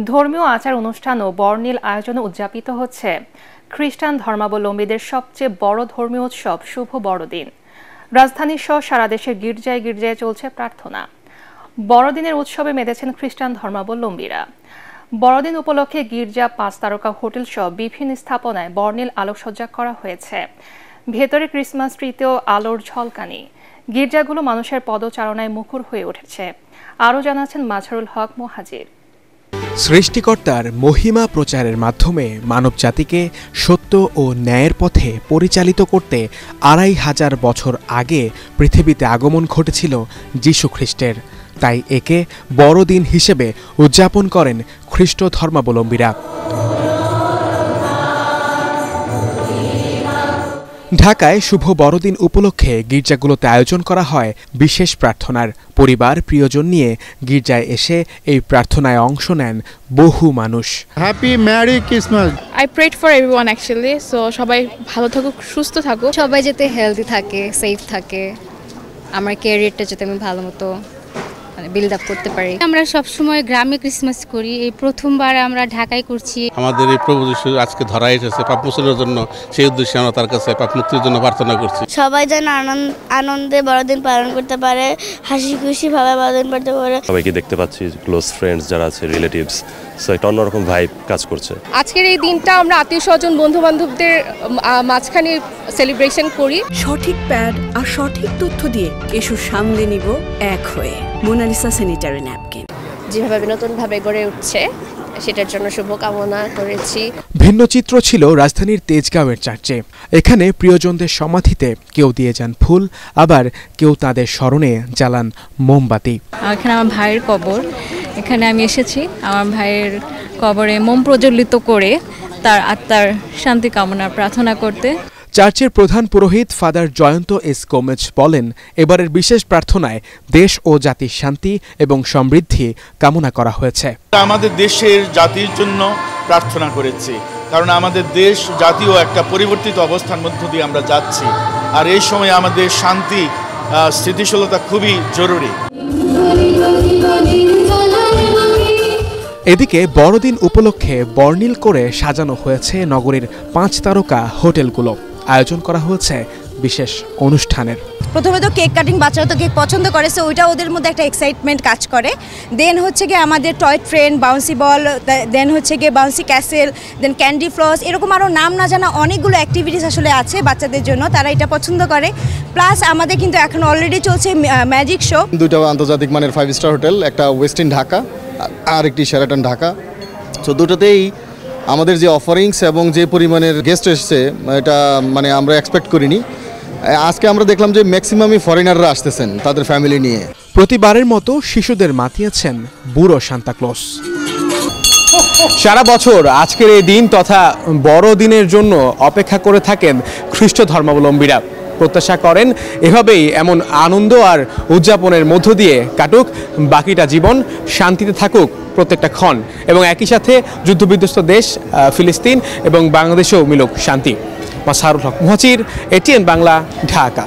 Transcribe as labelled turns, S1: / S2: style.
S1: ধর্মীয় আচার অনুষ্ঠান ও বর্ণিল আয়োজনে উদযাপিত হচ্ছে খ্রিস্টান ধর্মাবলম্বীদের সবচেয়ে বড় ধর্মীয় উৎসব শুভ বড়দিন। রাজধানী সহ সারা দেশের গির্জায় গির্জায় চলছে প্রার্থনা। বড়দিনের উৎসবে মেতেছেন খ্রিস্টান ধর্মাবলম্বীরা। বড়দিন উপলক্ষে গির্জা, 5 তারকা হোটেল সহ বিভিন্ন স্থাপনায় বর্ণিল আলোকসজ্জা করা হয়েছে। ভেতরে ক্রিসমাস ট্রিতেও আলোর ঝলকানি। গির্জাগুলো মানুষের পদচারণায় মুখর হয়ে উঠেছে। আরও জানাচ্ছেন মাজহারুল হক মুহাজির।
S2: সৃষ্টিকর্তার মহিমা প্রচারের মাধ্যমে মানবজাতিকে সত্য ও ন্যায়ের পথে পরিচালিত করতে 2500 বছর আগে পৃথিবীতে আগমন ঘটেছিল যীশু খ্রিস্টের। তাই একে বড়দিন হিসেবে উদযাপন করেন খ্রিস্ট ধর্মাবলম্বীরা। ঢাকায় শুভ বড়দিন উপলক্ষে গির্জাগুলোতে আয়োজন করা হয় বিশেষ প্রার্থনার। পরিবার প্রিয়জন নিয়ে গির্জায় এসে এই প্রার্থনায় অংশ নেন বহু মানুষ।
S3: Happy merry Christmas.
S4: I prayed for everyone actually. So সবাই ভালো থাকুক, সুস্থ থাকুক,
S5: সবাই যাতে হেলদি থাকে, সেফ থাকে, আমার ক্যারিয়ারটা যাতে আমি ভালো মতো বিল্ড আপ করতে পারি।
S6: আমরা সবসময় গ্রামে ক্রিসমাস করি, এই প্রথমবার আমরা ঢাকায় করছি।
S7: আমাদের এই প্রভু যিশু আজকে ধরা এসেছে পাপ মোচনের জন্য, সেই উদ্দেশ্যে আমরা তার কাছে পাপ মুক্তির জন্য প্রার্থনা করছি।
S8: সবাই যেন আনন্দে বড়দিন পালন করতে পারে, হাসি খুশি ভাবে বড়দিন করতে পারে।
S9: সবাইকে দেখতে পাচ্ছি, ক্লোজ ফ্রেন্ডস যারা আছে, রিলেটিভস, সো একটা অন্যরকম ভাইব কাজ করছে।
S4: আজকের এই দিনটা আমরা আত্মীয় স্বজন, বন্ধু বান্ধবদের মাঝখানে সেলিব্রেশন করি।
S10: সঠিক প্যাড আর সঠিক তথ্য দিয়ে এসব সামলে নিব এক হয়ে। মোনালিসা স্যানিটারি ন্যাপকিন
S4: যেভাবে নতুনভাবে গড়ে উঠছে সেটার জন্য শুভকামনা করেছি।
S2: ভিন্ন চিত্র ছিল রাজধানীর তেজগাঁওয়ের চার্চে। এখানে প্রিয়জনদের সমাধিতে কেউ দিয়ে যান ফুল, আবার কেউ তাদের স্মরণে জ্বালান মোমবাতি।
S6: এখানে আমার ভাইয়ের কবর, এখানে আমি এসেছি আমার ভাইয়ের কবরে মোম প্রজ্বলিত করে তার আত্মার শান্তি কামনা প্রার্থনা করতে।
S2: চার্চের প্রধান পুরোহিত ফাদার জয়ন্ত এস গোমেজ বলেন, এবারের বিশেষ প্রার্থনায় দেশ ও জাতির শান্তি এবং সমৃদ্ধি কামনা করা হয়েছে।
S3: আমাদের দেশের জাতির জন্য প্রার্থনা করেছি, কারণ আমাদের দেশ জাতীয় একটা পরিবর্তিত অবস্থার মধ্য দিয়ে আমরা যাচ্ছি, আর এই সময় আমাদের শান্তি স্থিতিশীলতা খুবই জরুরি।
S2: এদিকে বড়দিন উপলক্ষে বর্ণিল করে সাজানো হয়েছে নগরীর 5 তারকা হোটেলগুলো। আয়োজন করা হয়েছে বিশেষ অনুষ্ঠানের।
S11: প্রথমে তো কেক কাটিং, বাচ্চারা তো কেক পছন্দ করে, সো ওইটা ওদের মধ্যে একটা এক্সাইটমেন্ট কাজ করে। দেন হচ্ছে গিয়ে আমাদের টয় ট্রেন, বাউন্সি বল, দেন হচ্ছে গিয়ে বাউন্সি ক্যাসেল, দেন ক্যান্ডি ফ্লস, এরকম আরও নাম না জানা অনেকগুলো অ্যাক্টিভিটিস আসলে আছে বাচ্চাদের জন্য, তারা এটা পছন্দ করে। প্লাস আমাদের কিন্তু এখন অলরেডি চলছে ম্যাজিক শো।
S12: দুটো আন্তর্জাতিক মানের 5 স্টার হোটেল, একটা ওয়েস্টিন ঢাকা আর একটি শেরাটন ঢাকা। সো দুটোতেই আমাদের যে অফারিংস এবং যে পরিমাণের গেস্ট এসছে, এটা মানে আমরা এক্সপেক্ট করিনি। আজকে আমরা দেখলাম যে ম্যাক্সিমামই ফরেনাররা আসতেছেন তাদের ফ্যামিলি নিয়ে।
S2: প্রতিবারের মতো শিশুদের মাতিয়েছেন বুড়ো সান্তাক্লজ। সারা বছর আজকের এই দিন তথা বড়দিনের জন্য অপেক্ষা করে থাকেন খ্রিস্ট ধর্মাবলম্বীরা। প্রত্যাশা করেন এভাবেই এমন আনন্দ আর উদযাপনের মধ্য দিয়ে কাটুক বাকিটা জীবন, শান্তিতে থাকুক প্রত্যেকটা ক্ষণ, এবং একই সাথে যুদ্ধবিধ্বস্ত দেশ ফিলিস্তিন এবং বাংলাদেশেও মিলুক শান্তি। মাজহারুল হক মুহাজির, এটিএন বাংলা, ঢাকা।